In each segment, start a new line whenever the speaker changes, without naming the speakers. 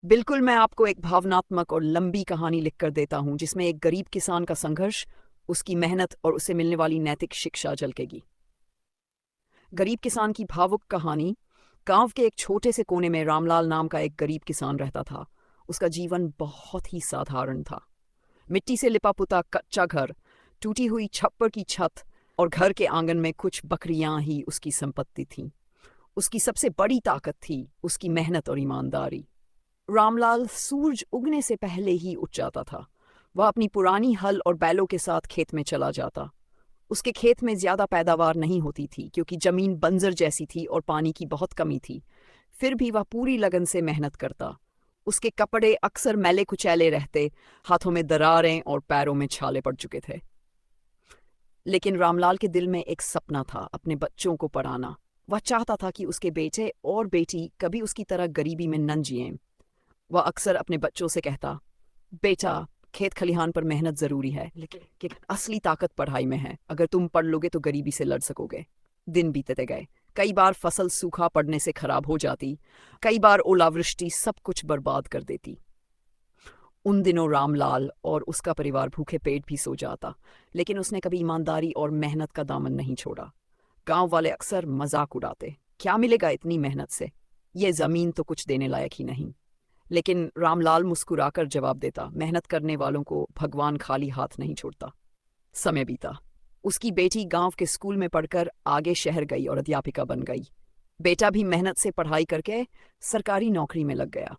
बिल्कुल, मैं आपको एक भावनात्मक और लंबी कहानी लिखकर देता हूँ जिसमें एक गरीब किसान का संघर्ष, उसकी मेहनत और उसे मिलने वाली नैतिक शिक्षा झलकेगी। गरीब किसान की भावुक कहानी। गांव के एक छोटे से कोने में रामलाल नाम का एक गरीब किसान रहता था। उसका जीवन बहुत ही साधारण था। मिट्टी से लिपा पुता कच्चा घर, टूटी हुई छप्पर की छत और घर के आंगन में कुछ बकरियां ही उसकी संपत्ति थीं। उसकी सबसे बड़ी ताकत थी उसकी मेहनत और ईमानदारी। रामलाल सूरज उगने से पहले ही उठ जाता था। वह अपनी पुरानी हल और बैलों के साथ खेत में चला जाता। उसके खेत में ज्यादा पैदावार नहीं होती थी क्योंकि जमीन बंजर जैसी थी और पानी की बहुत कमी थी। फिर भी वह पूरी लगन से मेहनत करता। उसके कपड़े अक्सर मैले कुचैले रहते, हाथों में दरारें और पैरों में छाले पड़ चुके थे। लेकिन रामलाल के दिल में एक सपना था, अपने बच्चों को पढ़ाना। वह चाहता था कि उसके बेटे और बेटी कभी उसकी तरह गरीबी में न जिएं। वह अक्सर अपने बच्चों से कहता, बेटा, खेत खलिहान पर मेहनत जरूरी है, लेकिन असली ताकत पढ़ाई में है। अगर तुम पढ़ लोगे तो गरीबी से लड़ सकोगे। दिन बीतते गए। कई बार फसल सूखा पड़ने से खराब हो जाती, कई बार ओलावृष्टि सब कुछ बर्बाद कर देती। उन दिनों रामलाल और उसका परिवार भूखे पेट भी सो जाता, लेकिन उसने कभी ईमानदारी और मेहनत का दामन नहीं छोड़ा। गांव वाले अक्सर मजाक उड़ाते, क्या मिलेगा इतनी मेहनत से, ये जमीन तो कुछ देने लायक ही नहीं। लेकिन रामलाल मुस्कुराकर जवाब देता, मेहनत करने वालों को भगवान खाली हाथ नहीं छोड़ता। समय बीता। उसकी बेटी गांव के स्कूल में पढ़कर आगे शहर गई और अध्यापिका बन गई। बेटा भी मेहनत से पढ़ाई करके सरकारी नौकरी में लग गया।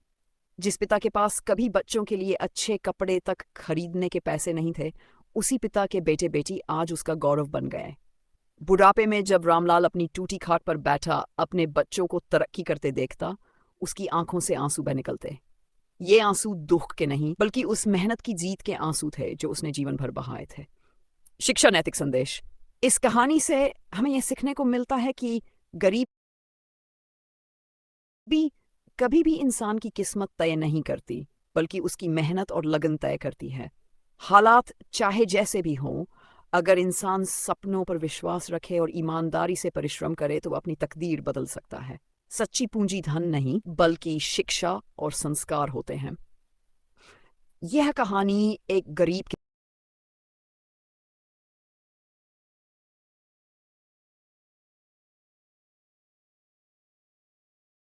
जिस पिता के पास कभी बच्चों के लिए अच्छे कपड़े तक खरीदने के पैसे नहीं थे, उसी पिता के बेटे बेटी आज उसका गौरव बन गए। बुढ़ापे में जब रामलाल अपनी टूटी खाट पर बैठा अपने बच्चों को तरक्की करते देखता, उसकी आंखों से आंसू बह निकलते। ये आंसू दुख के नहीं बल्कि उस मेहनत की जीत के आंसू थे जो उसने जीवन भर बहाए थे। शिक्षा नैतिक संदेश। इस कहानी से हमें यह सीखने को मिलता है कि गरीबी कभी भी इंसान की किस्मत तय नहीं करती, बल्कि उसकी मेहनत और लगन तय करती है। हालात चाहे जैसे भी हों, अगर इंसान सपनों पर विश्वास रखे और ईमानदारी से परिश्रम करे तो अपनी तकदीर बदल सकता है। सच्ची पूंजी धन नहीं बल्कि शिक्षा और संस्कार होते हैं। यह कहानी एक गरीब